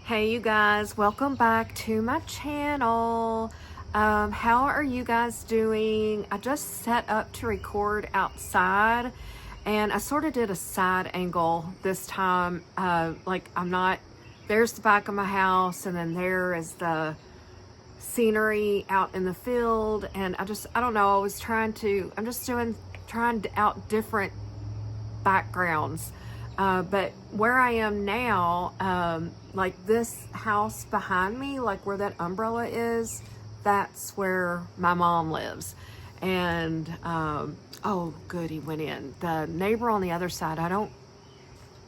Hey you guys, welcome back to my channel. How are you guys doing? I just set up to record outside and I sort of did a side angle this time. There's the back of my house and then there is the scenery out in the field, and I don't know, I'm just trying out different backgrounds. But where I am now, like this house behind me, like where that umbrella is, that's where my mom lives. And, oh good, he went in. The neighbor on the other side, I don't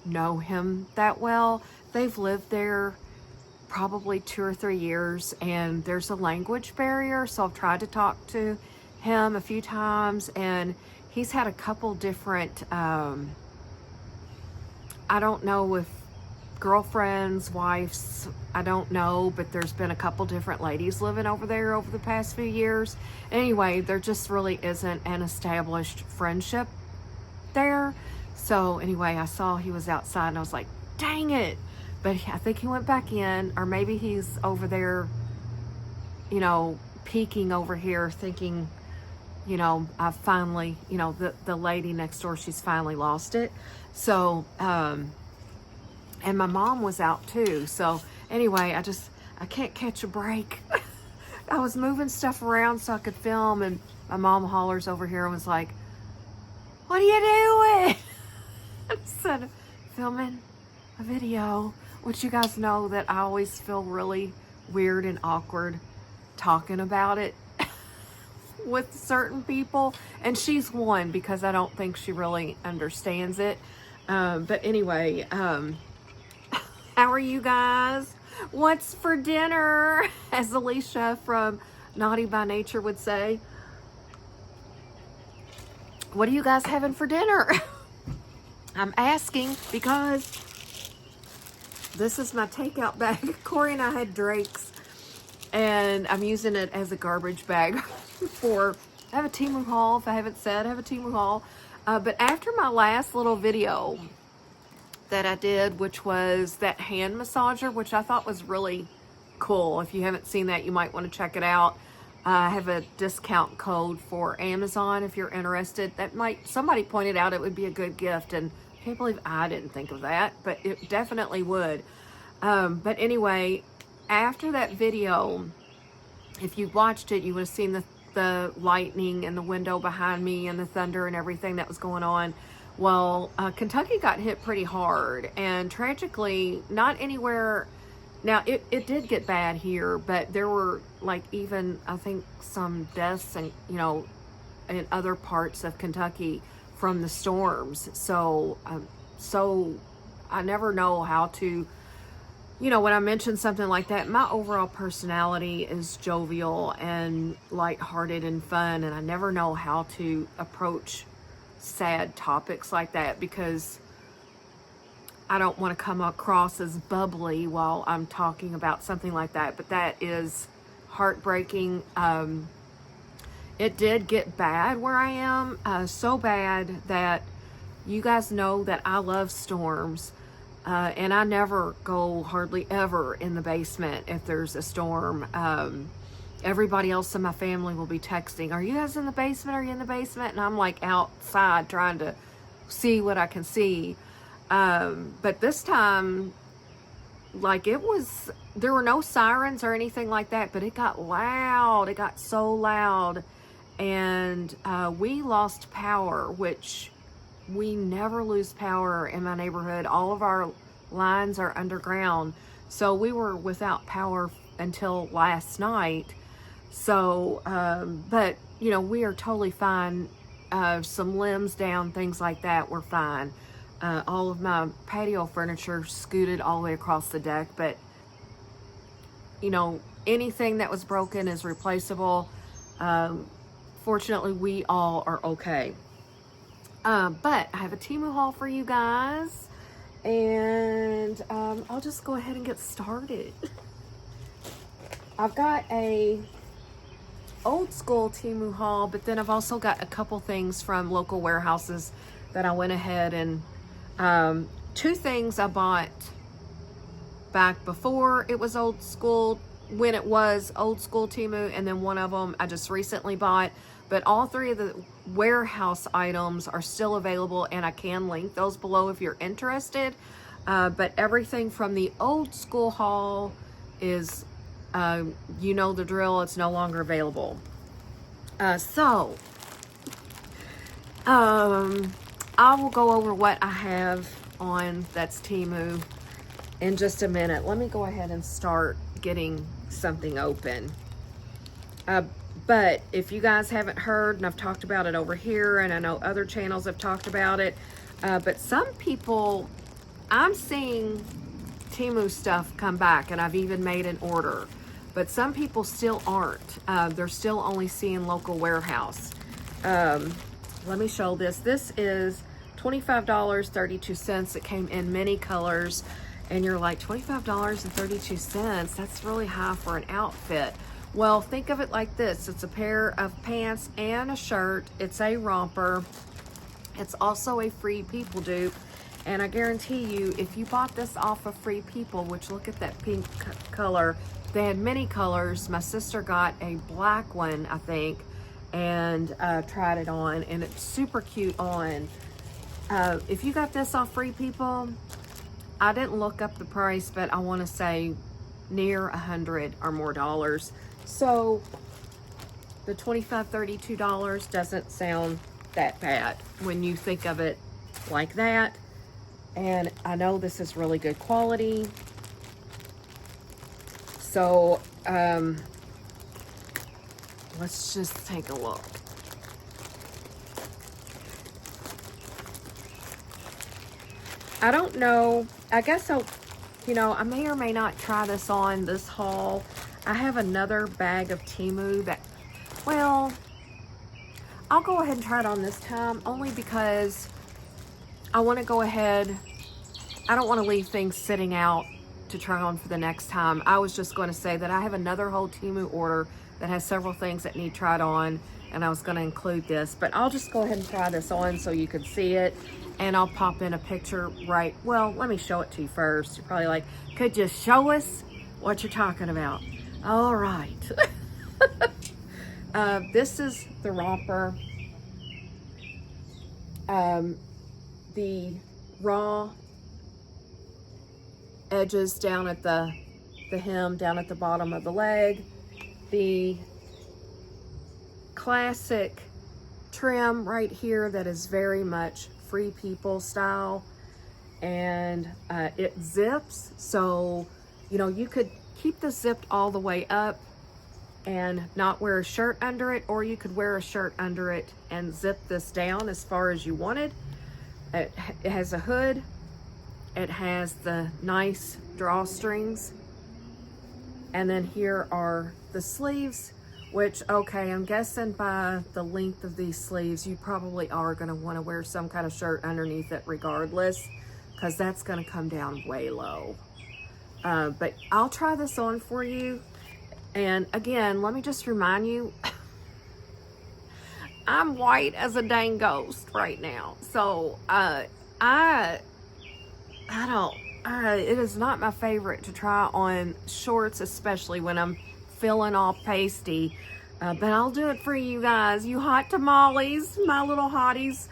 know him that well. They've lived there probably 2 or 3 years, and there's a language barrier. So I've tried to talk to him a few times, and he's had a couple different, I don't know if girlfriends, wives, I don't know, but there's been a couple different ladies living over there over the past few years. Anyway, there just really isn't an established friendship there. So anyway, I saw he was outside and I was like, dang it. But I think he went back in, or maybe he's over there, you know, peeking over here thinking, you know, I finally, you know, the lady next door, she's finally lost it. So, and my mom was out too. So anyway, I can't catch a break. I was moving stuff around so I could film, and my mom hollers over here and was like, what are you doing? I said, filming a video, which you guys know that I always feel really weird and awkward talking about it with certain people, and she's one because I don't think she really understands it. But anyway, how are you guys? What's for dinner? As Alicia from Naughty by Nature would say. What are you guys having for dinner? I'm asking because this is my takeout bag. Corey and I had Drake's, and I'm using it as a garbage bag I have a Temu haul. If I haven't said, I have a Temu haul. But after my last little video that I did, which was that hand massager, which I thought was really cool. If you haven't seen that, you might want to check it out. I have a discount code for Amazon if you're interested. Somebody pointed out it would be a good gift, and I can't believe I didn't think of that, but it definitely would. But anyway, after that video, if you watched it, you would have seen the lightning and the window behind me and the thunder and everything that was going on. Well, Kentucky got hit pretty hard, and tragically not anywhere. Now it did get bad here, but there were like even I think some deaths and in other parts of Kentucky from the storms. So I never know how to, when I mention something like that, my overall personality is jovial and lighthearted and fun, and I never know how to approach sad topics like that because I don't want to come across as bubbly while I'm talking about something like that. But that is heartbreaking. It did get bad where I am, so bad that you guys know that I love storms. And I never go hardly ever in the basement if there's a storm. Everybody else in my family will be texting, are you guys in the basement? Are you in the basement? And I'm like outside trying to see what I can see. But this time, there were no sirens or anything like that, but it got loud. It got so loud. And we lost power, which we never lose power in my neighborhood. All of our lines are underground. So we were without power until last night. So, but we are totally fine. Some limbs down, things like that, we're fine. All of my patio furniture scooted all the way across the deck, but anything that was broken is replaceable. Fortunately, we all are okay. But I have a Temu haul for you guys, and I'll just go ahead and get started. I've got a old school Temu haul, but then I've also got a couple things from local warehouses that I went ahead and 2 things I bought back before it was old school, when it was old school Temu, and then one of them I just recently bought. But all three of the warehouse items are still available, and I can link those below if you're interested. But everything from the old school haul is, you know the drill, it's no longer available. I will go over what I have on that's Temu in just a minute. Let me go ahead and start getting something open. But if you guys haven't heard, and I've talked about it over here, and I know other channels have talked about it, but some people, I'm seeing Temu stuff come back, and I've even made an order, but some people still aren't. They're still only seeing local warehouse. Let me show this. This is $25.32. It came in many colors, and you're like, $25.32, that's really high for an outfit. Well, think of it like this. It's a pair of pants and a shirt. It's a romper. It's also a Free People dupe. And I guarantee you, if you bought this off of Free People, which look at that pink color, they had many colors. My sister got a black one, I think, and tried it on, and it's super cute on. If you got this off Free People, I didn't look up the price, but I want to say near $100 or more dollars. So the $25-32 doesn't sound that bad when you think of it like that. And I know this is really good quality. So let's just take a look. I don't know. I guess I may or may not try this on this haul. I have another bag of Temu that, well, I'll go ahead and try it on this time, only because I want to go ahead. I don't want to leave things sitting out to try on for the next time. I was just going to say that I have another whole Temu order that has several things that need tried on, and I was going to include this, but I'll just go ahead and try this on so you can see it. And I'll pop in a picture well, let me show it to you first. You're probably like, could you show us what you're talking about? All right. This is the romper. The raw edges down at the hem, down at the bottom of the leg. The classic trim right here that is very much Free People style, and it zips, so you could keep this zipped all the way up and not wear a shirt under it, or you could wear a shirt under it and zip this down as far as you wanted. It has a hood, it has the nice drawstrings, and then here are the sleeves, which, okay, I'm guessing by the length of these sleeves, you probably are going to want to wear some kind of shirt underneath it regardless, because that's going to come down way low. But I'll try this on for you. And again, let me just remind you, I'm white as a dang ghost right now. So, it is not my favorite to try on shorts, especially when I'm feeling all pasty, but I'll do it for you guys, you hot tamales, my little hotties.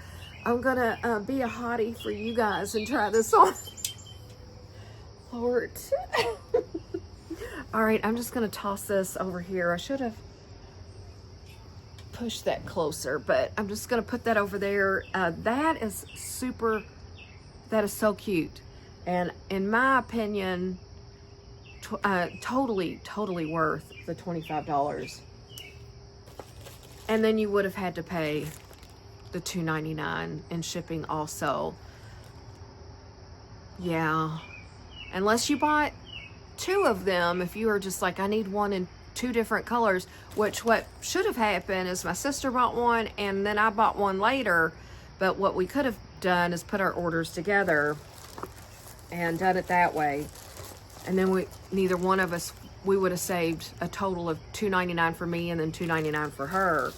I'm gonna be a hottie for you guys and try this on. Lord. All right, I'm just gonna toss this over here. I should have pushed that closer, but I'm just gonna put that over there. That is so cute, and in my opinion, totally worth the $25. And then you would have had to pay the $2.99 in shipping also. Yeah, unless you bought two of them. If you were just like, I need one in two different colors, which what should have happened is my sister bought one and then I bought one later. But what we could have done is put our orders together and done it that way. And then neither one of us, we would have saved a total of $2.99 for me and then $2.99 for her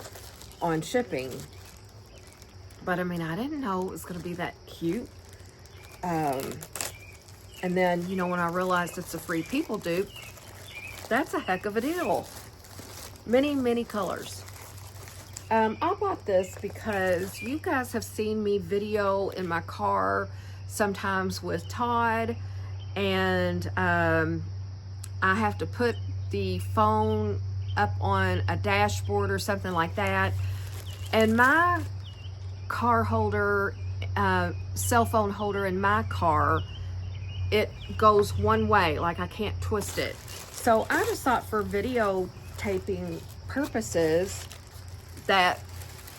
on shipping. But I mean, I didn't know it was going to be that cute. And And then, you know, when I realized it's a Free People dupe, that's a heck of a deal. Many, many colors. I bought this because you guys have seen me video in my car sometimes with Todd, and I have to put the phone up on a dashboard or something like that, and my car holder, cell phone holder in my car, it goes one way, like I can't twist it. So I just thought for videotaping purposes that,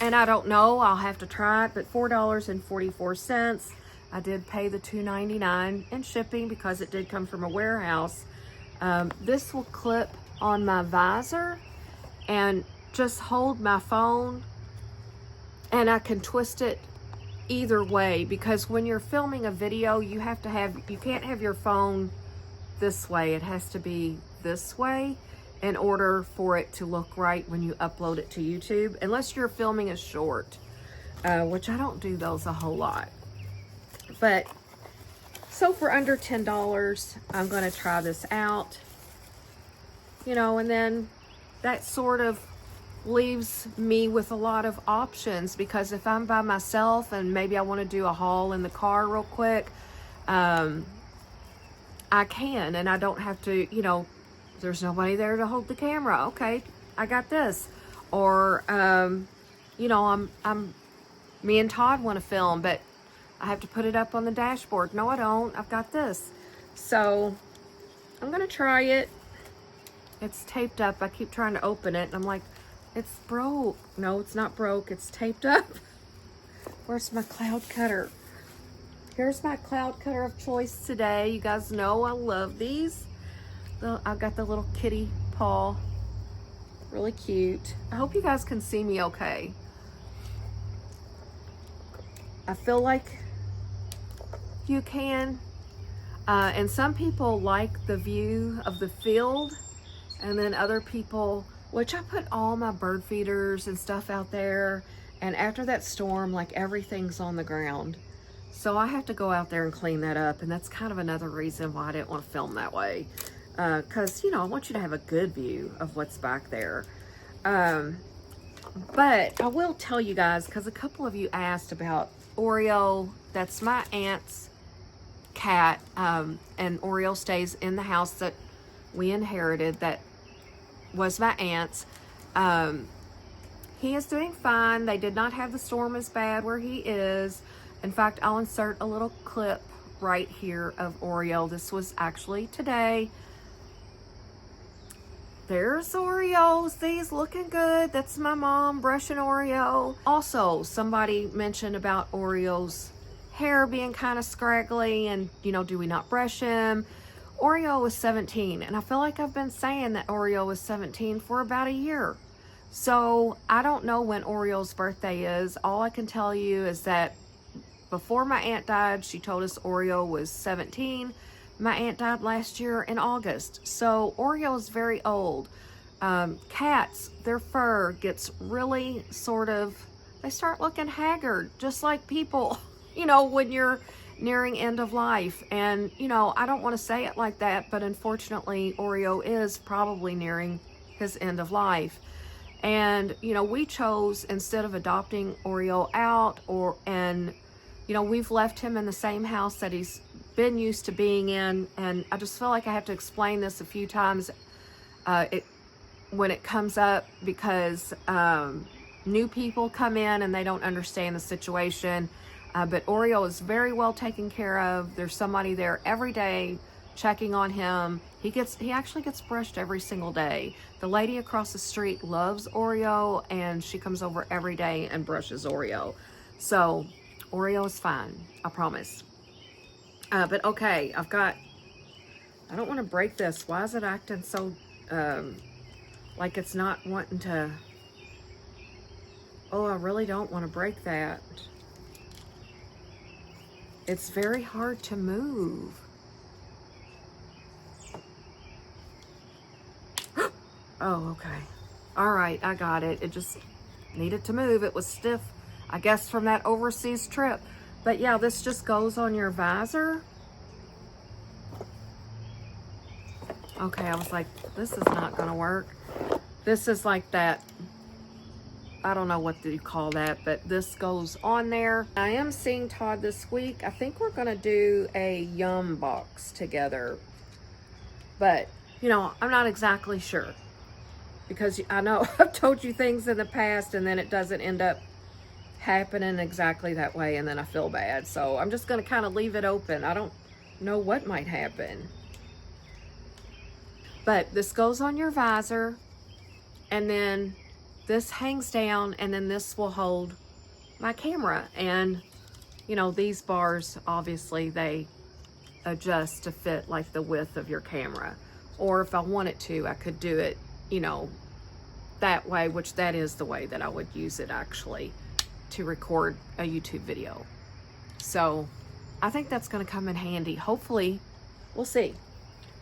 and I don't know, I'll have to try it, but $4.44. I did pay the $2.99 in shipping because it did come from a warehouse. This will clip on my visor and just hold my phone, and I can twist it either way, because when you're filming a video, you can't have your phone this way. It has to be this way in order for it to look right when you upload it to YouTube, unless you're filming a short, which I don't do those a whole lot. But so for under $10, I'm going to try this out, you know, and then that sort of leaves me with a lot of options, because if I'm by myself and maybe I want to do a haul in the car real quick, I can, and I don't have to, you know, there's nobody there to hold the camera. Okay, I got this. Or you know, me and Todd want to film, but I have to put it up on the dashboard. No, I don't. I've got this. So I'm gonna try it. It's taped up. I keep trying to open it, and I'm like, it's broke. No, it's not broke. It's taped up. Where's my cloud cutter? Here's my cloud cutter of choice today. You guys know I love these. I've got the little kitty paw. Really cute. I hope you guys can see me okay. I feel like you can. And some people like the view of the field, and then other people, which I put all my bird feeders and stuff out there, and after that storm, like, everything's on the ground. So I have to go out there and clean that up, and that's kind of another reason why I didn't want to film that way. Because, you know, I want you to have a good view of what's back there. But I will tell you guys, because a couple of you asked about Oreo. That's my aunt's cat, and Oreo stays in the house that we inherited that was my aunt's. He is doing fine. They did not have the storm as bad where he is. In fact, I'll insert a little clip right here of Oreo. This was actually today. There's Oreo. He's looking good. That's my mom brushing Oreo. Also, somebody mentioned about Oreo's hair being kind of scraggly, and, you know, do we not brush him? Oreo was 17, and I feel like I've been saying that Oreo was 17 for about a year. So I don't know when Oreo's birthday is. All I can tell you is that before my aunt died, she told us Oreo was 17. My aunt died last year in August. So Oreo is very old. Cats, their fur gets really they start looking haggard, just like people, you know, when you're nearing end of life. And, you know, I don't want to say it like that, but unfortunately Oreo is probably nearing his end of life. And, you know, we chose, instead of adopting Oreo out, you know, we've left him in the same house that he's been used to being in. And I just feel like I have to explain this a few times when it comes up, because new people come in and they don't understand the situation. But Oreo is very well taken care of. There's somebody there every day checking on him. He actually gets brushed every single day. The lady across the street loves Oreo, and she comes over every day and brushes Oreo. So Oreo is fine, I promise. But okay, I don't want to break this. Why is it acting so, like it's not wanting to? Oh, I really don't want to break that. It's very hard to move. Oh, okay. All right, I got it. It just needed to move. It was stiff, I guess, from that overseas trip. But yeah, this just goes on your visor. Okay, I was like, this is not gonna work. This is like that, I don't know what you call that, but this goes on there. I am seeing Todd this week. I think we're gonna do a Yum box together, but you know, I'm not exactly sure, because I know I've told you things in the past and then it doesn't end up happening exactly that way, and then I feel bad. So I'm just gonna kind of leave it open. I don't know what might happen. But this goes on your visor, and then this hangs down, and then this will hold my camera. And you know, these bars, obviously they adjust to fit like the width of your camera, or if I wanted to, I could do it, you know, that way, which that is the way that I would use it actually to record a YouTube video. So I think that's going to come in handy. Hopefully, we'll see.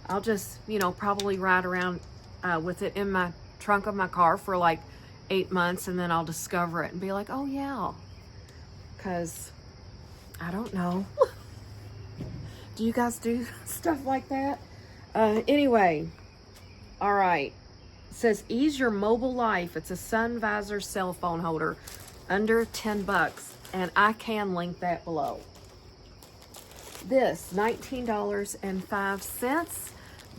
I'll just, you know, probably ride around with it in my trunk of my car for like 8 months, and then I'll discover it and be like, oh yeah, because I don't know. Do you guys do stuff like that? Anyway, all right. It says, ease your mobile life. It's a sun visor cell phone holder, under 10 bucks, and I can link that below. This, $19.05.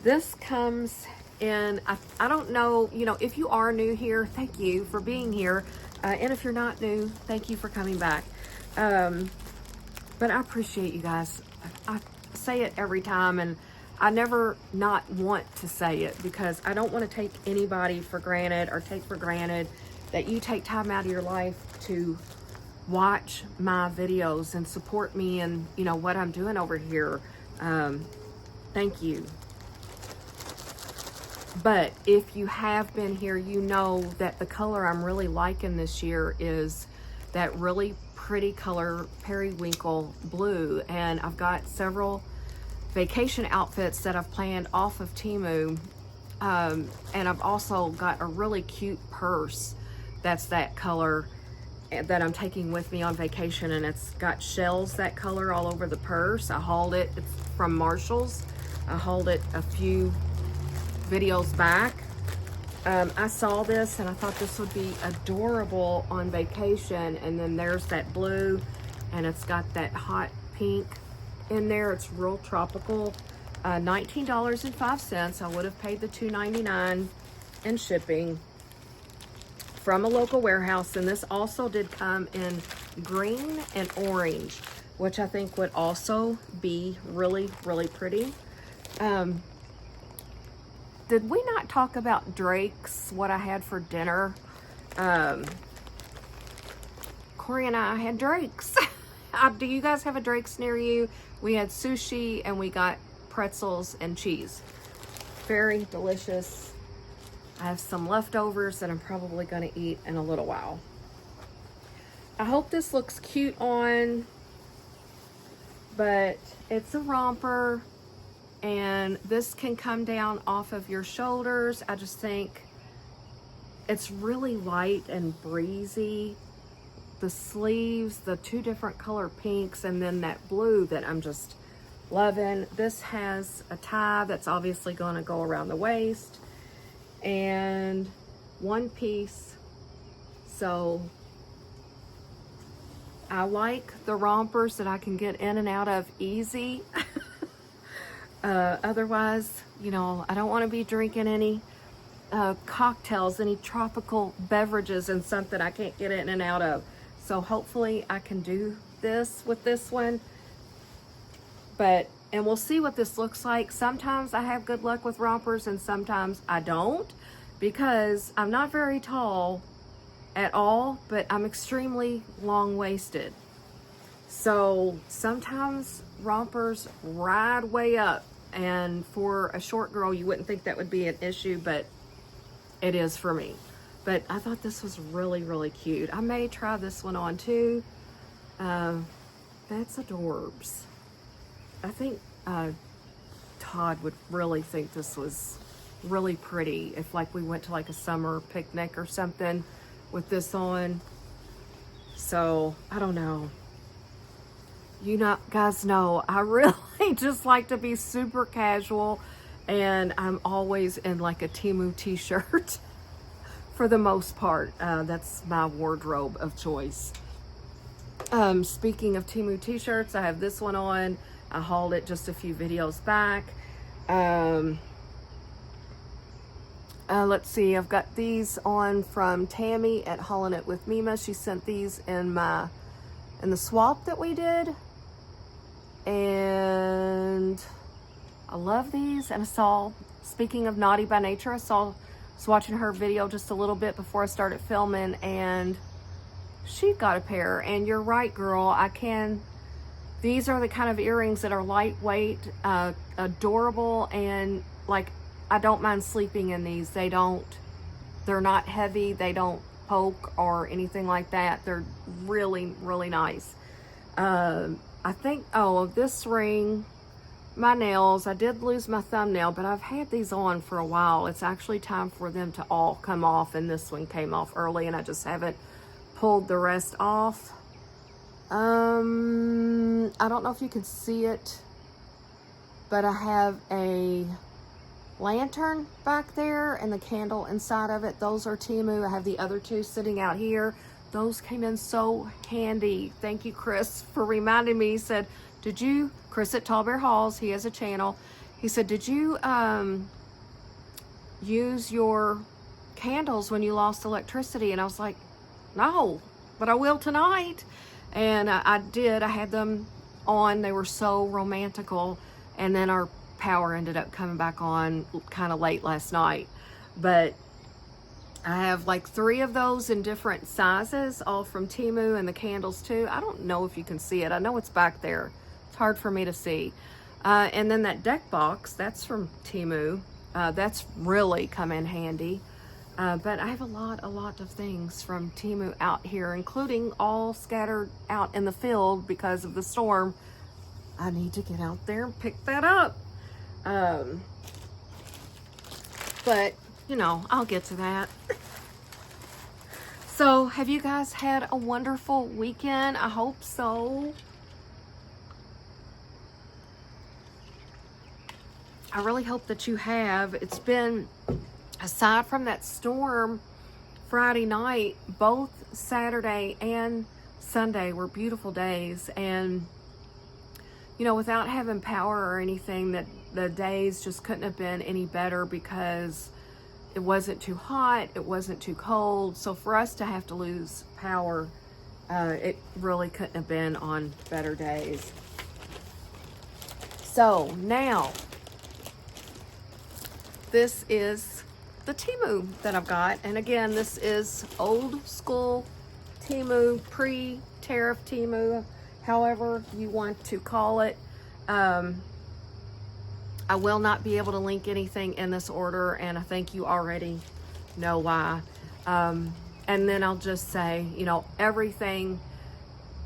This comes in, I don't know, you know, if you are new here, thank you for being here. And if you're not new, thank you for coming back. But I appreciate you guys. I say it every time, and I never not want to say it, because I don't want to take anybody for granted, or take for granted that you take time out of your life to watch my videos and support me and, you know, what I'm doing over here. Thank you. But if you have been here, you know that the color I'm really liking this year is that really pretty color periwinkle blue. And I've got several vacation outfits that I've planned off of Temu. And I've also got a really cute purse that's that color that I'm taking with me on vacation, and it's got shells that color all over the purse. I hauled it, it's from Marshall's. I hauled it a few videos back. I saw this and I thought this would be adorable on vacation, and then there's that blue, and it's got that hot pink in there. It's real tropical. $19.05. I would have paid the $2.99 in shipping from a local warehouse, and this also did come in green and orange, which I think would also be really, really pretty. Did we not talk about Drake's, what I had for dinner? Corey and I had Drake's. Do you guys have a Drake's near you? We had sushi and we got pretzels and cheese. Very delicious. I have some leftovers that I'm probably going to eat in a little while. I hope this looks cute on, but it's a romper, and this can come down off of your shoulders. I just think it's really light and breezy. The sleeves, the two different color pinks, and then that blue that I'm just loving. This has a tie that's obviously going to go around the waist, and one piece. So I like the rompers that I can get in and out of easy. Otherwise, you know, I don't want to be drinking any cocktails, any tropical beverages and something I can't get in and out of. So hopefully I can do this with this one. And we'll see what this looks like. Sometimes I have good luck with rompers and sometimes I don't, because I'm not very tall at all, but I'm extremely long-waisted. So sometimes rompers ride way up, and for a short girl you wouldn't think that would be an issue, but it is for me. But I thought this was really, really cute. I may try this one on too. That's adorbs. I think Todd would really think this was really pretty if like we went to like a summer picnic or something with this on. So I don't know. You guys know I really just like to be super casual And I'm always in like a Temu t-shirt for the most part. That's my wardrobe of choice. Speaking of Temu t-shirts, I have this one on. I hauled it just a few videos back. Let's see, I've got these on from Tammy at Haulin' It with Mima. She sent these in the swap that we did. And I love these. And I saw, speaking of Naughty by Nature, I was watching her video just a little bit before I started filming, and she got a pair. And you're right, girl, these are the kind of earrings that are lightweight, adorable, and like, I don't mind sleeping in these. They're not heavy, they don't poke or anything like that. They're really, really nice. I think, this ring, my nails, I did lose my thumbnail, but I've had these on for a while. It's actually time for them to all come off, and this one came off early, and I just haven't pulled the rest off. I don't know if you can see it, but I have a lantern back there and the candle inside of it. Those are Temu. I have the other two sitting out here. Those came in so handy. Thank you, Chris, for reminding me. He said, Chris at Tall Bear Halls, he has a channel. He said, did you use your candles when you lost electricity? And I was like, no, but I will tonight. And I did. I had them on. They were so romantical. And then our power ended up coming back on kind of late last night. But I have like 3 of those in different sizes, all from Temu, and the candles too. I don't know if you can see it. I know it's back there. It's hard for me to see. And then that deck box, that's from Temu. That's really come in handy. But I have a lot of things from Temu out here, including all scattered out in the field because of the storm. I need to get out there and pick that up. But, you know, I'll get to that. So, have you guys had a wonderful weekend? I hope so. I really hope that you have. It's been, aside from that storm Friday night, both Saturday and Sunday were beautiful days. And, you know, without having power or anything, that the days just couldn't have been any better because it wasn't too hot, it wasn't too cold. So for us to have to lose power, it really couldn't have been on better days. So now, this is the Temu that I've got. And again, this is old school Temu, pre-tariff Temu, however you want to call it. I will not be able to link anything in this order, and I think you already know why. And then I'll just say, you know, everything,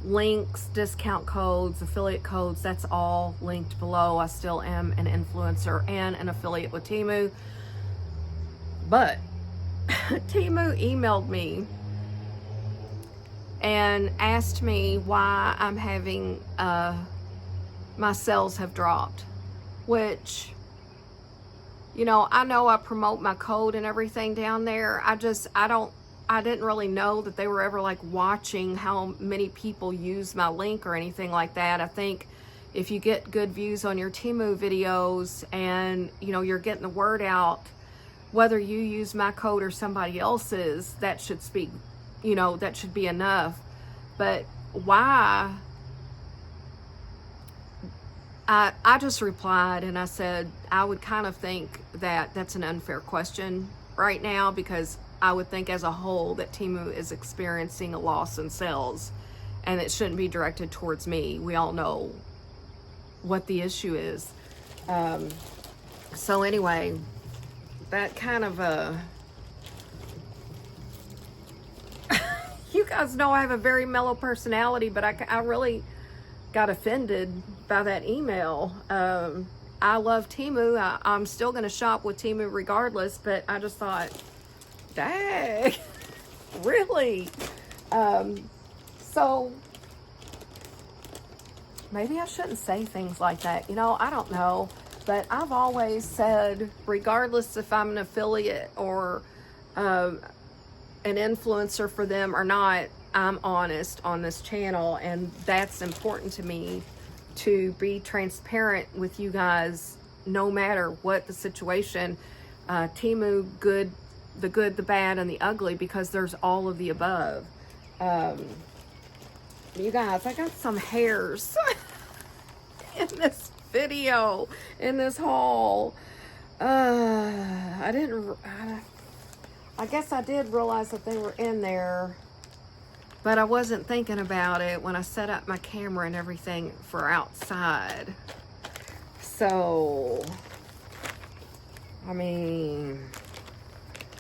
links, discount codes, affiliate codes, that's all linked below. I still am an influencer and an affiliate with Temu. But Temu emailed me and asked me why I'm having, my sales have dropped. Which, you know I promote my code and everything down there. I didn't really know that they were ever like watching how many people use my link or anything like that. I think if you get good views on your Temu videos and, you know, you're getting the word out, whether you use my code or somebody else's, that should speak, you know, that should be enough. But why? I just replied and I said, I would kind of think that that's an unfair question right now, because I would think as a whole that Temu is experiencing a loss in sales and it shouldn't be directed towards me. We all know what the issue is. So anyway, that kind of you guys know I have a very mellow personality, but I really got offended by that email. I love Temu. I'm still going to shop with Temu regardless, but I just thought, dang, really? So maybe I shouldn't say things like that. You know, I don't know. But I've always said, regardless if I'm an affiliate or an influencer for them or not, I'm honest on this channel, and that's important to me, to be transparent with you guys no matter what the situation. Temu, the good, the bad, and the ugly, because there's all of the above. You guys, I got some hairs in this video, in this haul. I guess I did realize that they were in there, but I wasn't thinking about it when I set up my camera and everything for outside. So, I mean,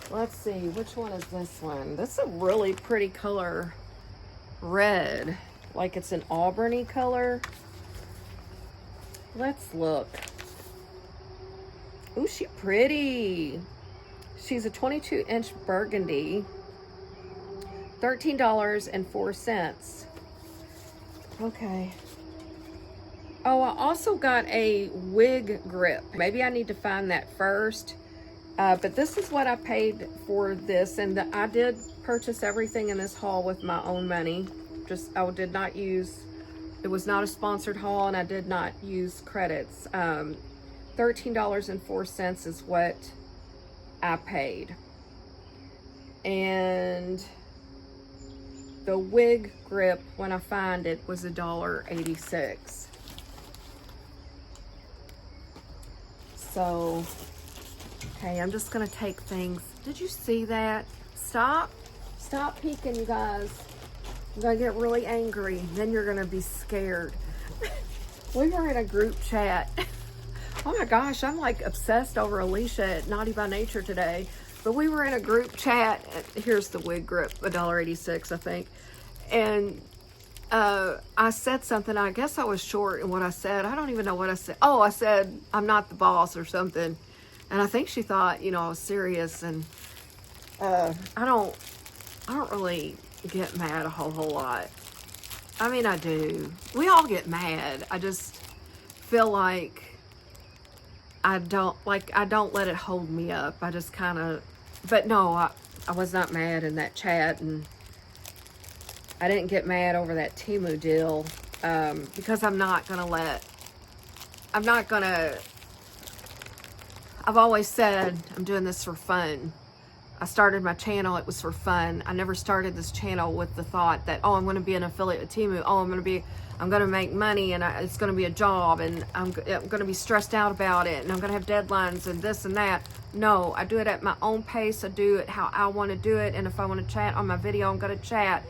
let's see, which one is this one? This is a really pretty color, red, like it's an auburny color. Let's look. Ooh, she pretty. She's a 22-inch burgundy, $13.04. Okay. Oh, I also got a wig grip. Maybe I need to find that first. But this is what I paid for this, and I did purchase everything in this haul with my own money. I did not use, it was not a sponsored haul, and I did not use credits. $13.04 is what I paid. And the wig grip, when I find it, was $1.86. So, okay, I'm just gonna take things. Did you see that? Stop peeking, you guys. I'm gonna get really angry. Then you're gonna be scared. We were in a group chat. Oh my gosh, I'm like obsessed over Alicia at Naughty by Nature today. But we were in a group chat. Here's the wig grip, $1.86, I think. And I said something. I guess I was short in what I said. I don't even know what I said. Oh, I said, I'm not the boss or something. And I think she thought, you know, I was serious. And I don't really get mad a whole lot. I mean, I do. We all get mad. I just feel like I don't let it hold me up. I just kind of, but no, I was not mad in that chat, and I didn't get mad over that Temu deal, because I've always said I'm doing this for fun. I started my channel, it was for fun. I never started this channel with the thought that, oh, I'm going to be an affiliate with Temu. Oh, I'm going to make money, and it's going to be a job, and I'm going to be stressed out about it, and I'm going to have deadlines and this and that. No, I do it at my own pace. I do it how I want to do it, and if I want to chat on my video, I'm going to chat.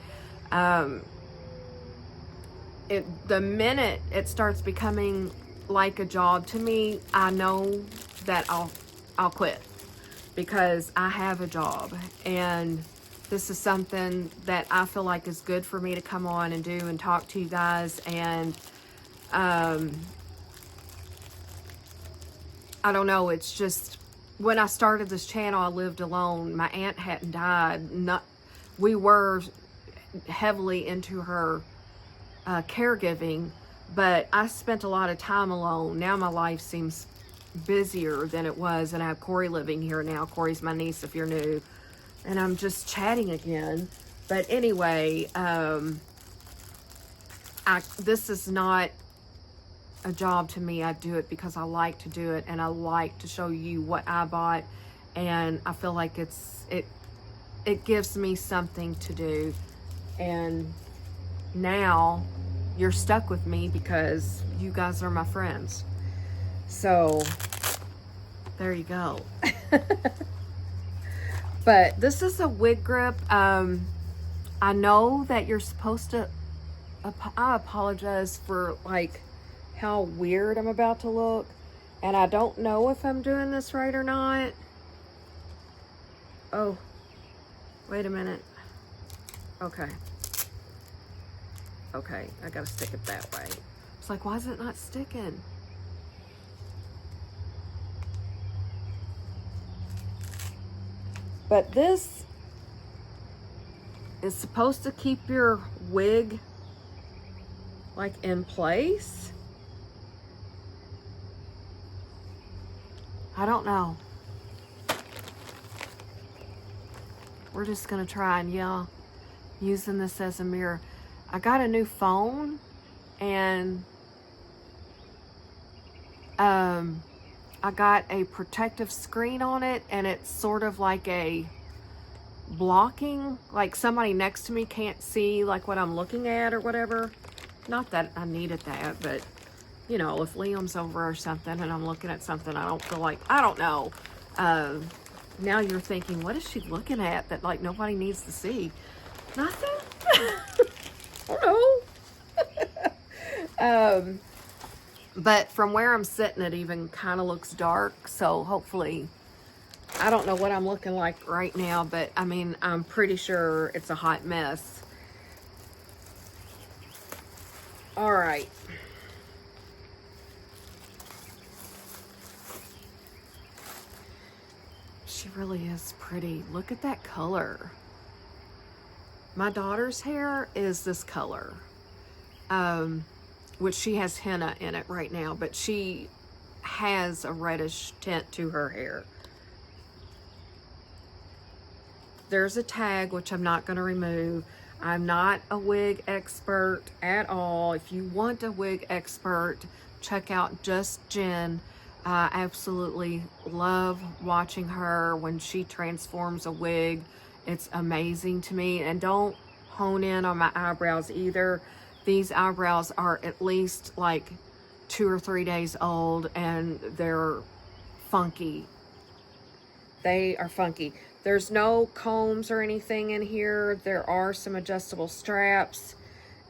The minute it starts becoming like a job to me, I know that I'll quit, because I have a job, and this is something that I feel like is good for me to come on and do and talk to you guys. And I don't know, it's just, when I started this channel, I lived alone. My aunt hadn't died. We were heavily into her caregiving, but I spent a lot of time alone. Now my life seems busier than it was, and I have Corey living here now. Corey's my niece, if you're new, and I'm just chatting again. But anyway, this is not a job to me. I do it because I like to do it, and I like to show you what I bought, and I feel like it gives me something to do. And now you're stuck with me because you guys are my friends. So there you go. But this is a wig grip. I know that you're supposed to, I apologize for like how weird I'm about to look, and I don't know if I'm doing this right or not. Oh, wait a minute. Okay, I gotta stick it that way. It's like, why is it not sticking? But this is supposed to keep your wig like in place. I don't know. We're just gonna try, and yeah, using this as a mirror. I got a new phone, and I got a protective screen on it, and it's sort of like a blocking, like somebody next to me can't see like what I'm looking at or whatever. Not that I needed that, but you know, if Liam's over or something and I'm looking at something, I don't feel like, I don't know. Now you're thinking, what is she looking at that like nobody needs to see? Nothing. Oh no. But from where I'm sitting, it even kind of looks dark. So hopefully, I don't know what I'm looking like right now, but I mean, I'm pretty sure it's a hot mess. All right. She really is pretty. Look at that color. My daughter's hair is this color. Which she has henna in it right now, but she has a reddish tint to her hair. There's a tag, which I'm not going to remove. I'm not a wig expert at all. If you want a wig expert, check out Just Jen. I absolutely love watching her when she transforms a wig. It's amazing to me. And don't hone in on my eyebrows either. These eyebrows are at least like 2 or 3 days old, and they're funky. They are funky. There's no combs or anything in here. There are some adjustable straps,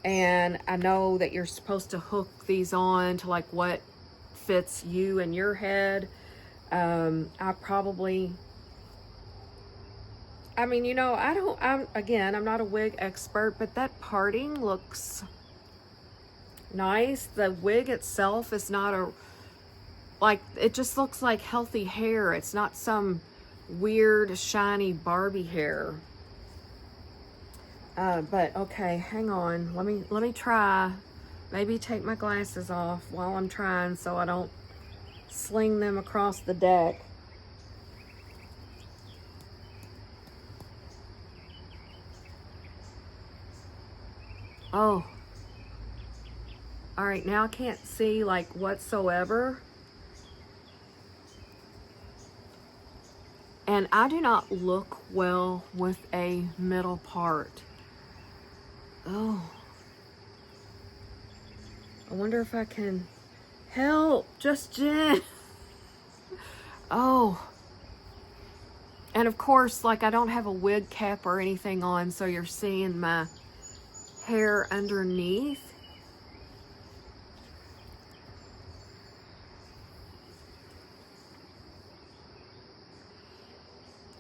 and I know that you're supposed to hook these on to like what fits you and your head. I mean, you know, I'm not a wig expert, but that parting looks nice. The wig itself is not it just looks like healthy hair. It's not some weird shiny Barbie hair. But okay, hang on. Let me try. Maybe take my glasses off while I'm trying so I don't sling them across the deck. Oh. All right, now I can't see like whatsoever. And I do not look well with a middle part. Oh. I wonder if I can help. Just Jen. Oh. And of course, like I don't have a wig cap or anything on, so you're seeing my hair underneath.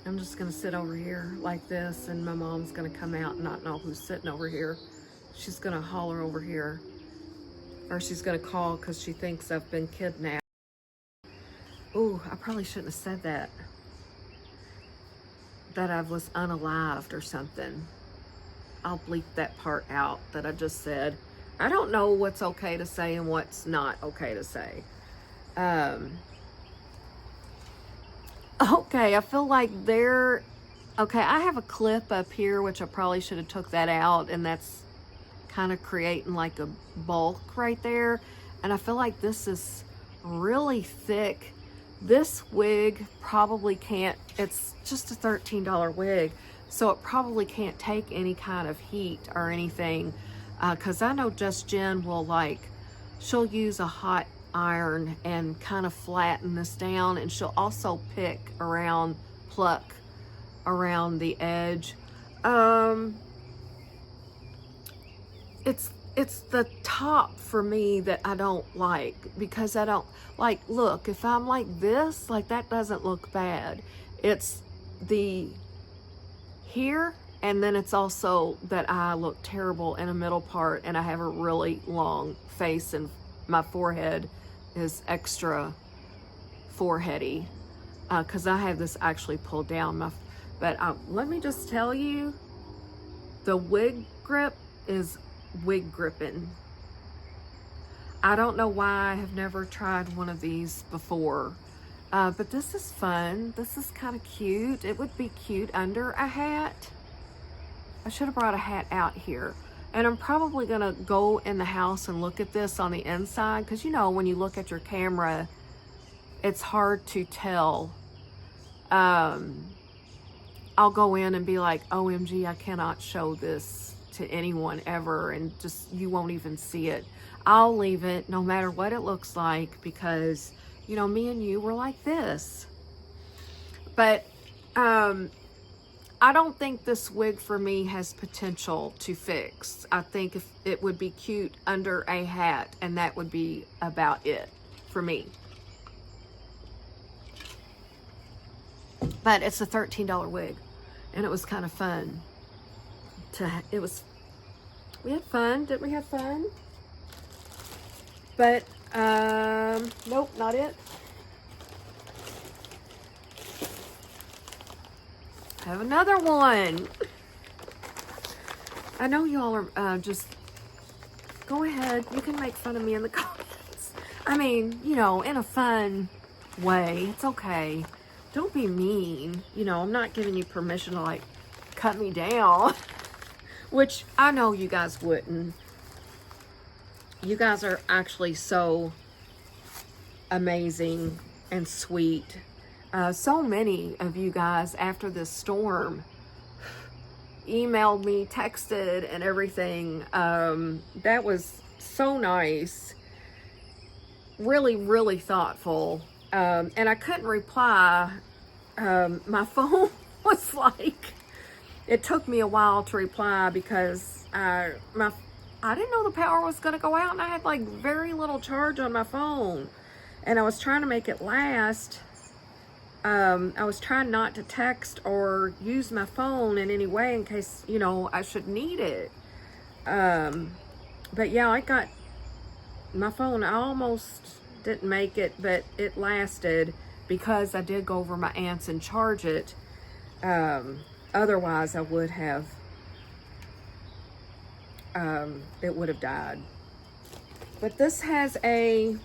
I'm just gonna sit over here like this, and my mom's gonna come out and not know who's sitting over here. She's gonna holler over here, or she's gonna call because she thinks I've been kidnapped. Ooh, I probably shouldn't have said that. That I was unalived or something. I'll bleep that part out that I just said. I don't know what's okay to say and what's not okay to say. Okay, I feel like okay, I have a clip up here, which I probably should have took that out, and that's kind of creating like a bulk right there. And I feel like this is really thick. This wig probably can't, it's just a $13 wig, so it probably can't take any kind of heat or anything. Because I know Just Jen will she'll use a hot iron and kind of flatten this down, and she'll also pluck around the edge. It's the top for me that I don't like, because I don't look, if I'm like this, that doesn't look bad. It's the here, and then it's also that I look terrible in a middle part, and I have a really long face, and my forehead is extra foreheady, because I have this actually pulled down. But let me just tell you, the wig grip is wig gripping. I don't know why I have never tried one of these before. But this is fun. This is kind of cute. It would be cute under a hat. I should have brought a hat out here. And I'm probably going to go in the house and look at this on the inside. Because, you know, when you look at your camera, it's hard to tell. I'll go in and be like, OMG, I cannot show this to anyone ever. And just, you won't even see it. I'll leave it no matter what it looks like. Because, you know, me and you were like this. But, I don't think this wig for me has potential to fix. I think if it would be cute under a hat, and that would be about it for me. But it's a $13 wig, and it was kind of fun. We had fun. Didn't we have fun? But, nope, not it. I have another one. I know y'all are just, go ahead. You can make fun of me in the comments. I mean, you know, in a fun way. It's okay. Don't be mean. You know, I'm not giving you permission to, like, cut me down. Which I know you guys wouldn't. You guys are actually so amazing and sweet. So many of you guys after this storm emailed me, texted, and everything. That was so nice. Really, really thoughtful. And I couldn't reply. My phone was like, it took me a while to reply because I didn't know the power was going to go out, and I had like very little charge on my phone, and I was trying to make it last. I was trying not to text or use my phone in any way in case, you know, I should need it. But yeah, I got my phone. I almost didn't make it, but it lasted because I did go over my aunt's and charge it. Otherwise I would have, it would have died. But this has a,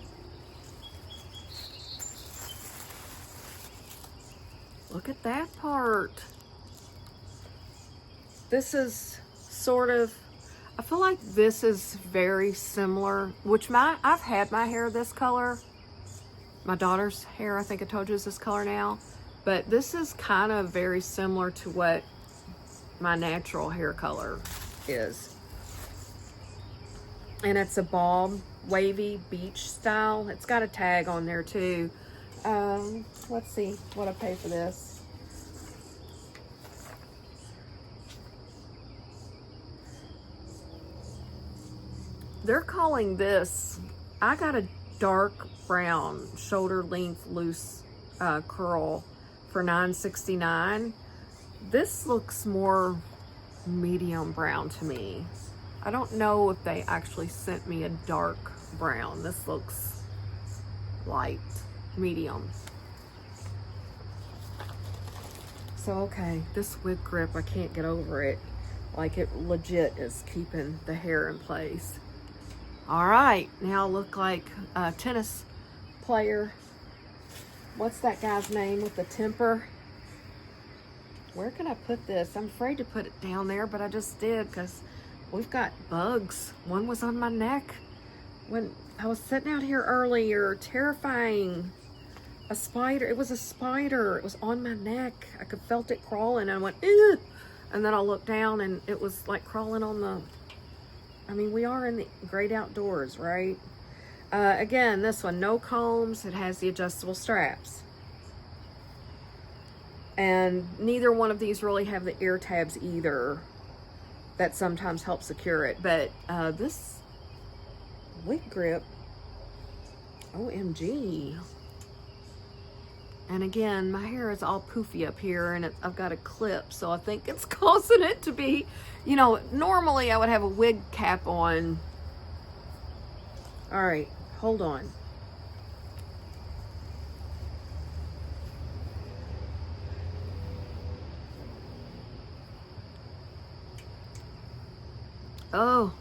look at that part. This is sort of, I feel like this is very similar, which I've had my hair this color. My daughter's hair, I think I told you, is this color now. But this is kind of very similar to what my natural hair color is. And it's a bob, wavy, beach style. It's got a tag on there too. Let's see what I pay for this. They're calling this, I got a dark brown shoulder length loose curl for $9.69. This looks more medium brown to me. I don't know if they actually sent me a dark brown. This looks light, medium. So, okay, this wig grip, I can't get over it. Like, it legit is keeping the hair in place. All right, now I look like a tennis player. What's that guy's name with the temper? Where can I put this? I'm afraid to put it down there, but I just did because we've got bugs. One was on my neck when I was sitting out here earlier, terrifying. A spider. It was a spider. It was on my neck. I could felt it crawling. I went, ugh. And then I looked down and it was like crawling on the, I mean, we are in the great outdoors, right? Again, this one, no combs. It has the adjustable straps. And neither one of these really have the ear tabs either. That sometimes help secure it. But this wig grip, OMG. And again, my hair is all poofy up here and I've got a clip, so I think it's causing it to be, you know, normally I would have a wig cap on. All right, hold on. Oh,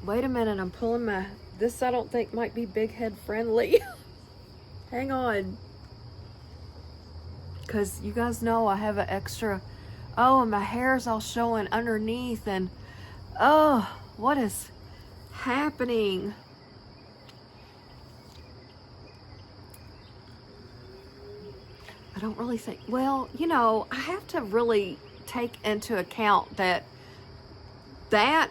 wait a minute, I'm pulling my, this I don't think might be big head friendly. Hang on. Because you guys know I have an extra... Oh, and my hair's all showing underneath. And, oh, what is happening? I don't really think... Well, you know, I have to really take into account that back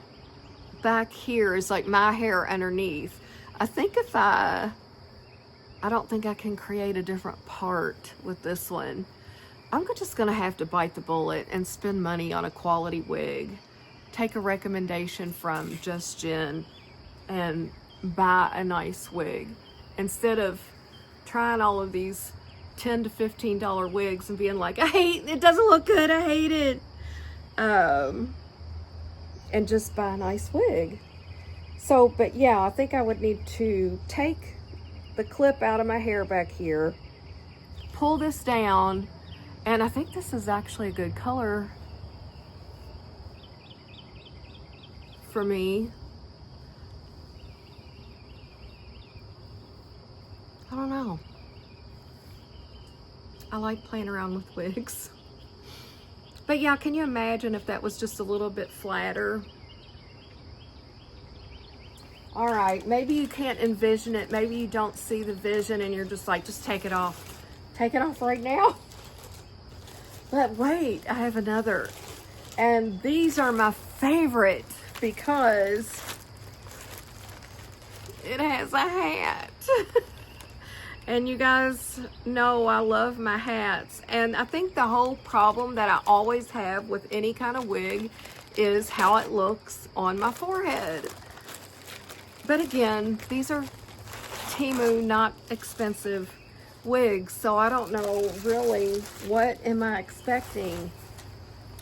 here is like my hair underneath. I think if I don't think I can create a different part with this one. I'm just gonna have to bite the bullet and spend money on a quality wig. Take a recommendation from Just Jen and buy a nice wig. Instead of trying all of these $10 to $15 wigs and being like, I hate it, doesn't look good, I hate it. And just buy a nice wig. So, but yeah, I think I would need to take the clip out of my hair back here, pull this down, and I think this is actually a good color for me. I don't know. I like playing around with wigs. But yeah, can you imagine if that was just a little bit flatter? All right, maybe you can't envision it. Maybe you don't see the vision and you're just like, just take it off. Take it off right now. But wait, I have another. And these are my favorite because it has a hat. And you guys know I love my hats. And I think the whole problem that I always have with any kind of wig is how it looks on my forehead. But again, these are Temu, not expensive wigs, so I don't know really what am I expecting.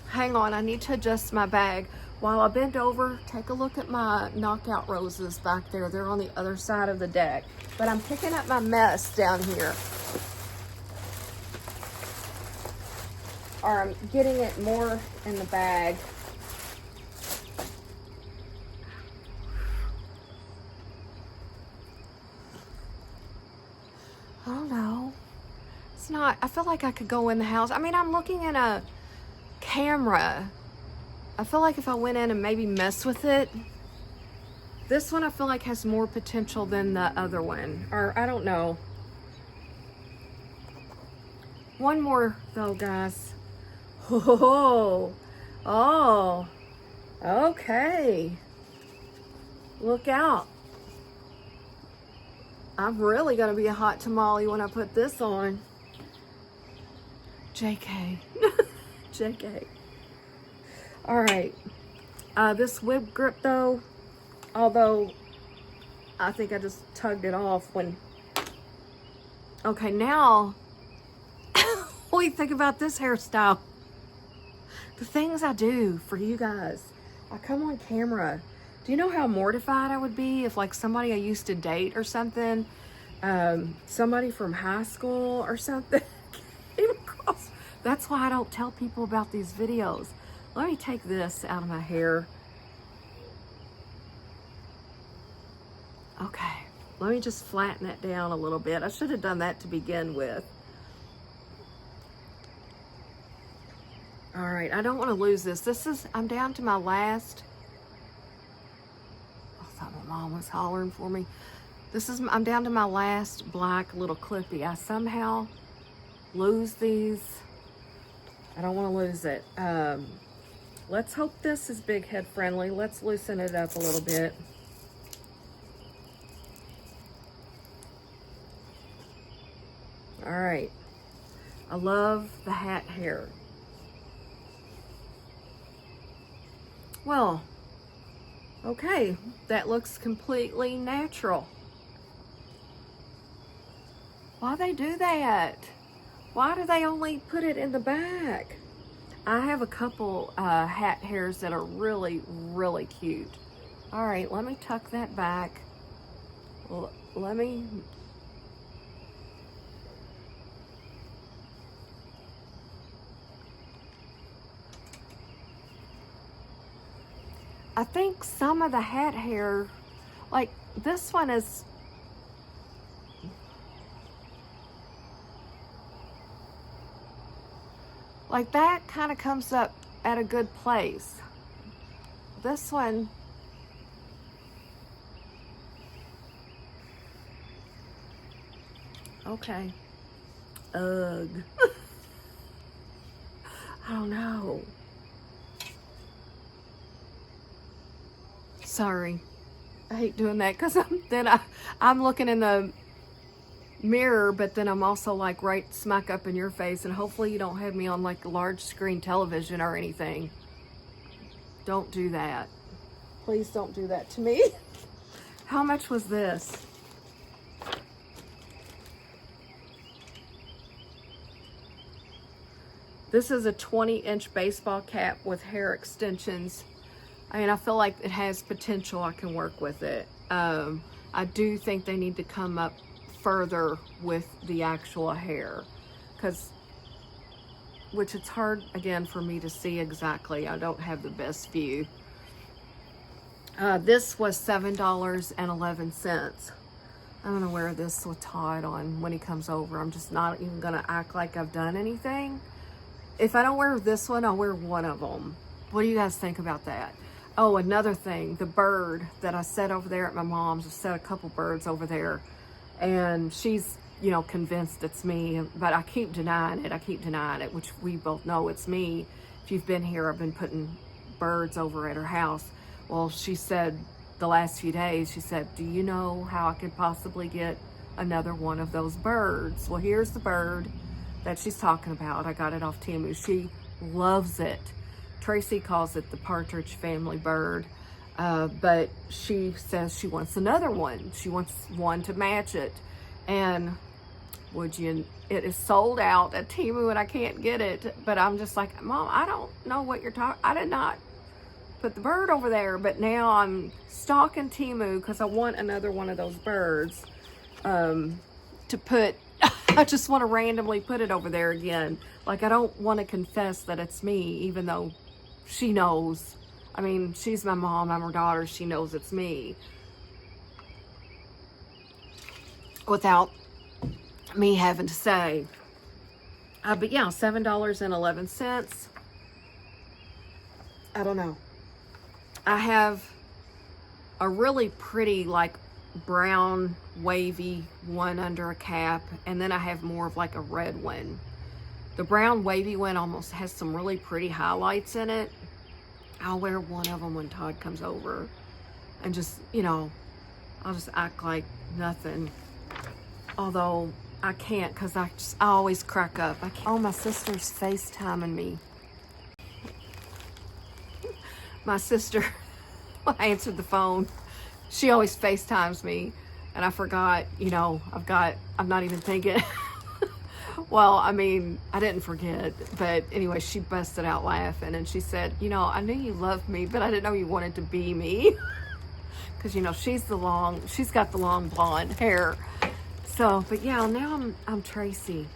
Hang on, I need to adjust my bag. While I bend over, take a look at my knockout roses back there. They're on the other side of the deck. But I'm picking up my mess down here. Or I'm getting it more in the bag. I don't know. It's not, I feel like I could go in the house. I mean, I'm looking at a camera. I feel like if I went in and maybe mess with it, this one I feel like has more potential than the other one. Or I don't know. One more though, guys. Oh, oh, okay. Look out. I'm really gonna be a hot tamale when I put this on. JK. JK. All right. This whip grip though, although I think I just tugged it off when... Okay, now, what do you think about this hairstyle? The things I do for you guys. I come on camera. Do you know how mortified I would be if like somebody I used to date or something, somebody from high school or something came across? That's why I don't tell people about these videos. Let me take this out of my hair. Okay, let me just flatten it down a little bit. I should have done that to begin with. All right, I don't want to lose this. I'm down to my last... I thought my mom was hollering for me. I'm down to my last black little clippy. I somehow lose these. I don't want to lose it. Let's hope this is big head friendly. Let's loosen it up a little bit. All right. I love the hat hair. Well, okay, that looks completely natural. Why they do that? Why do they only put it in the back? I have a couple hat hairs that are really, really cute. All right, let me tuck that back. Let me... I think some of the hat hair, like this one is, Like that kind of comes up at a good place. This one, okay. Ugh. I don't know. Sorry. I hate doing that because I'm looking in the mirror, but then I'm also like right smack up in your face, and hopefully you don't have me on like a large screen television or anything. Don't do that. Please don't do that to me. How much was this? This is a 20-inch baseball cap with hair extensions. I mean, I feel like it has potential. I can work with it. I do think they need to come up further with the actual hair, which it's hard, again, for me to see exactly. I don't have the best view. This was $7.11. I'm gonna wear this with Todd on when he comes over. I'm just not even gonna act like I've done anything. If I don't wear this one, I'll wear one of them. What do you guys think about that? Oh, another thing, the bird that I set over there at my mom's. I set a couple birds over there, and she's, you know, convinced it's me, but I keep denying it, which we both know it's me. If you've been here, I've been putting birds over at her house. Well, she said the last few days, she said, do you know how I could possibly get another one of those birds? Well, here's the bird that she's talking about. I got it off Temu. She loves it. Tracy calls it the partridge family bird, but she says she wants another one. She wants one to match it. And it is sold out at Temu and I can't get it. But I'm just like, Mom, I don't know what you're talking. I did not put the bird over there, but now I'm stalking Temu because I want another one of those birds to put. I just want to randomly put it over there again. Like, I don't want to confess that it's me, even though she knows. I mean, she's my mom, I'm her daughter, she knows it's me. Without me having to say. But yeah, $7.11. I don't know. I have a really pretty, like, brown wavy one under a cap, and then I have more of like a red one. The brown wavy one almost has some really pretty highlights in it. I'll wear one of them when Todd comes over and just, you know, I'll just act like nothing, although I can't because I always crack up. Oh, my sister's FaceTiming me. My sister, I answered the phone. She always FaceTimes me, and I forgot, you know, I'm not even thinking. Well, I mean, I didn't forget, but anyway, she busted out laughing, and she said, you know, I knew you loved me, but I didn't know you wanted to be me. Because, you know, she's got the long blonde hair. So, but yeah, now I'm Tracy.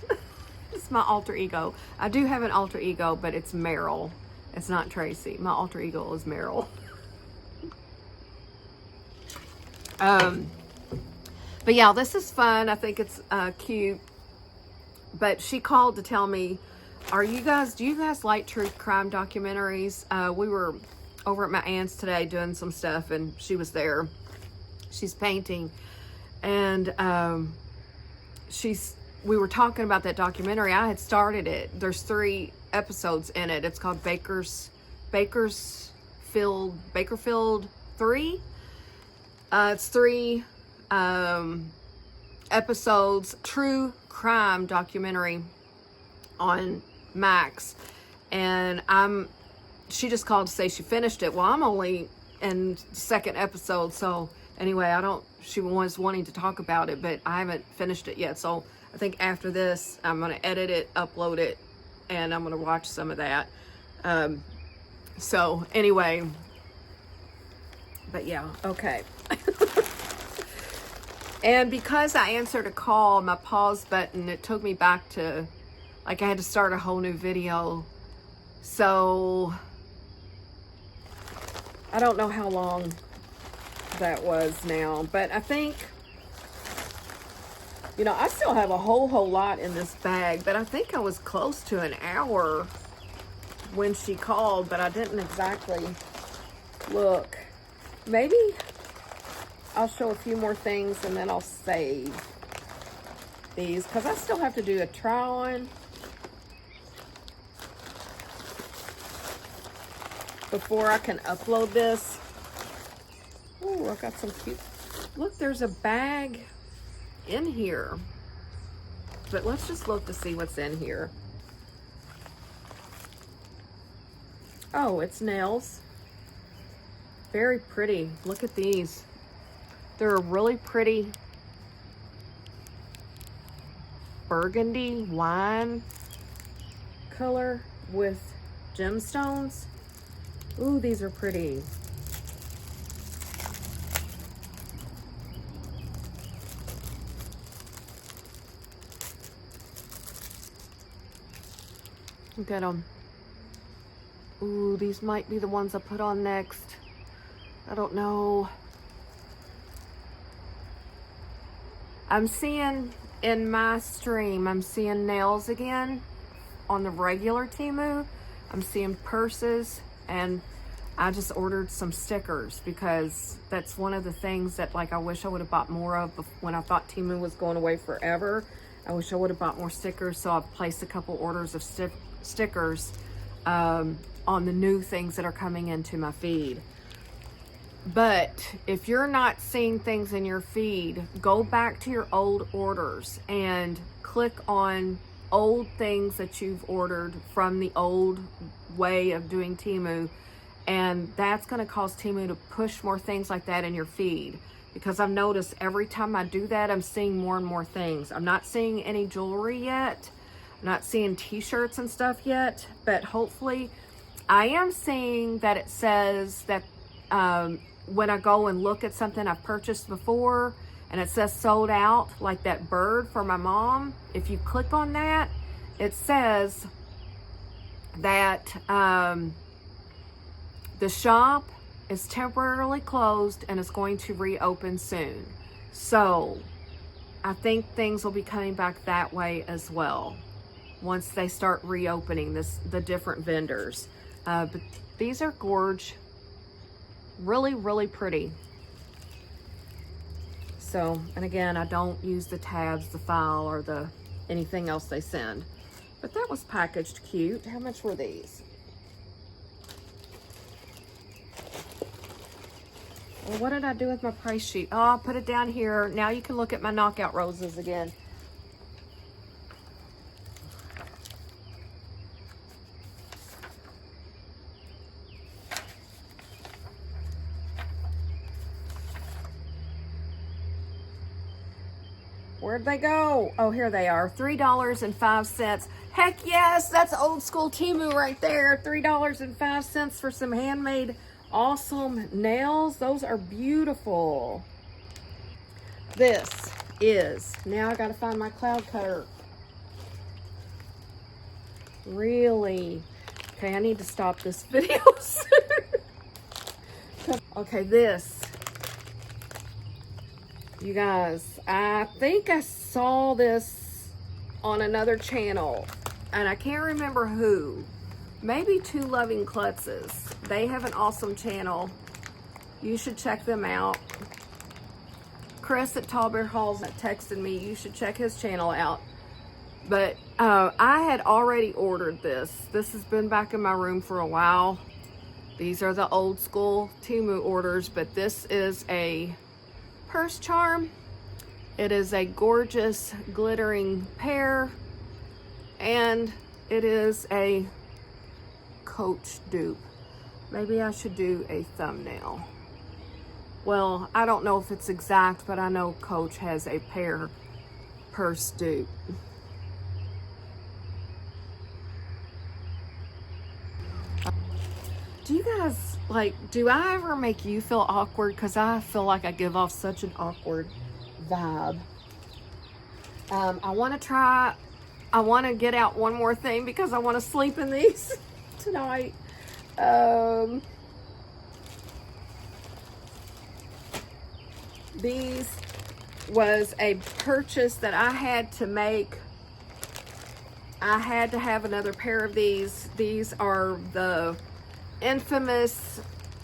It's my alter ego. I do have an alter ego, but it's Meryl. It's not Tracy. My alter ego is Meryl. But yeah, this is fun. I think it's cute. But she called to tell me, do you guys like true crime documentaries? We were over at my aunt's today doing some stuff, and she was there. She's painting, and we were talking about that documentary. I had started it. There's 3 episodes in it. It's called Bakersfield 3. It's 3 episodes, true crime documentary on Max, and she just called to say she finished it. Well, I'm only in the 2nd episode, so anyway, she was wanting to talk about it, but I haven't finished it yet. So I think after this, I'm going to edit it, upload it, and I'm going to watch some of that. So anyway, but yeah, okay. And because I answered a call, my pause button, it took me back to, like, I had to start a whole new video. So I don't know how long that was now, but I think You know, I still have a whole lot in this bag, but I think I was close to an hour when she called, but I didn't exactly look. Maybe I'll show a few more things and then I'll save these because I still have to do a try on before I can upload this. Oh, I got some cute. Look, there's a bag in here, but let's just look to see what's in here. Oh, it's nails. Very pretty. Look at these. They're a really pretty burgundy wine color with gemstones. Ooh, these are pretty. Look at them. Ooh, these might be the ones I put on next. I don't know. I'm seeing in my stream, I'm seeing nails again on the regular Temu. I'm seeing purses, and I just ordered some stickers because that's one of the things that, like, I wish I would have bought more of when I thought Temu was going away forever. I wish I would have bought more stickers, so I've placed a couple orders of stickers on the new things that are coming into my feed. But if you're not seeing things in your feed, go back to your old orders and click on old things that you've ordered from the old way of doing Temu, and that's going to cause Temu to push more things like that in your feed, because I've noticed every time I do that, I'm seeing more and more things. I'm not seeing any jewelry yet. I'm not seeing t-shirts and stuff yet, but hopefully I am seeing that it says that when I go and look at something I've purchased before and it says sold out, like that bird for my mom, if you click on that, it says that the shop is temporarily closed and is going to reopen soon. So I think things will be coming back that way as well once they start reopening the different vendors. But these are gorge. Really, really pretty. So, and again, I don't use the tabs, the file, or anything else they send. But that was packaged cute. How much were these? Well, what did I do with my price sheet? Oh, I put it down here. Now you can look at my knockout roses again. Where'd they go? Oh, here they are. $3.05. Heck yes, that's old school Temu right there. $3.05 for some handmade awesome nails. Those are beautiful. This is, now I gotta find my cloud cutter. Really? Okay, I need to stop this video soon. Okay, this. You guys, I think I saw this on another channel, and I can't remember who. Maybe Two Loving Klutzes. They have an awesome channel. You should check them out. Chris at Tall Bear Halls texted me. You should check his channel out. But I had already ordered this. This has been back in my room for a while. These are the old school Temu orders, but this is a purse charm. It is a gorgeous glittering pear, and it is a Coach dupe. Maybe I should do a thumbnail. Well, I don't know if it's exact, but I know Coach has a pear purse dupe. Do you guys, like, do I ever make you feel awkward? Because I feel like I give off such an awkward vibe. I want to get out one more thing because I want to sleep in these tonight. These was a purchase that I had to make. I had to have another pair of these. These are the infamous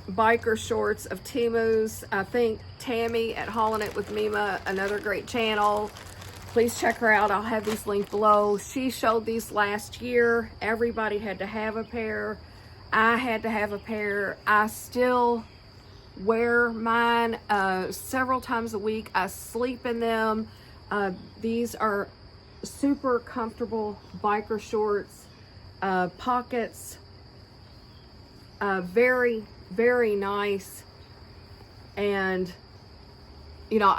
biker shorts of Temu's. I think Tammy at Haulin' It with Mima, another great channel. Please check her out. I'll have these linked below. She showed these last year. Everybody had to have a pair. I had to have a pair. I still wear mine several times a week. I sleep in them. These are super comfortable biker shorts. Pockets. Very, very nice. And, you know,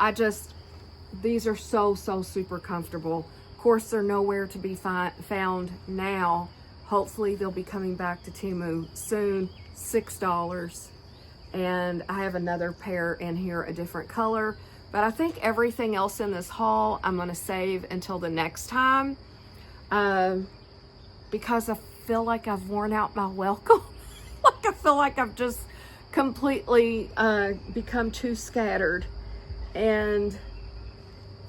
these are so super comfortable. Of course, they're nowhere to be found now. Hopefully they'll be coming back to Temu soon. $6. And I have another pair in here, a different color. But I think everything else in this haul I'm going to save until the next time. Because I feel like I've worn out my welcome. Like I feel like I've just completely become too scattered.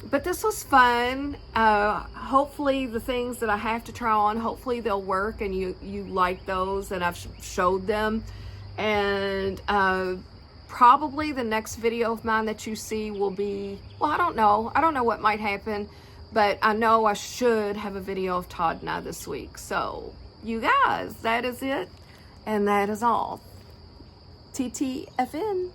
But this was fun. Hopefully the things that I have to try on, hopefully they'll work and you like those and I've showed them. And probably the next video of mine that you see will be, well, I don't know what might happen, but I know I should have a video of Todd and I this week. So you guys, that is it. And that is all. TTFN.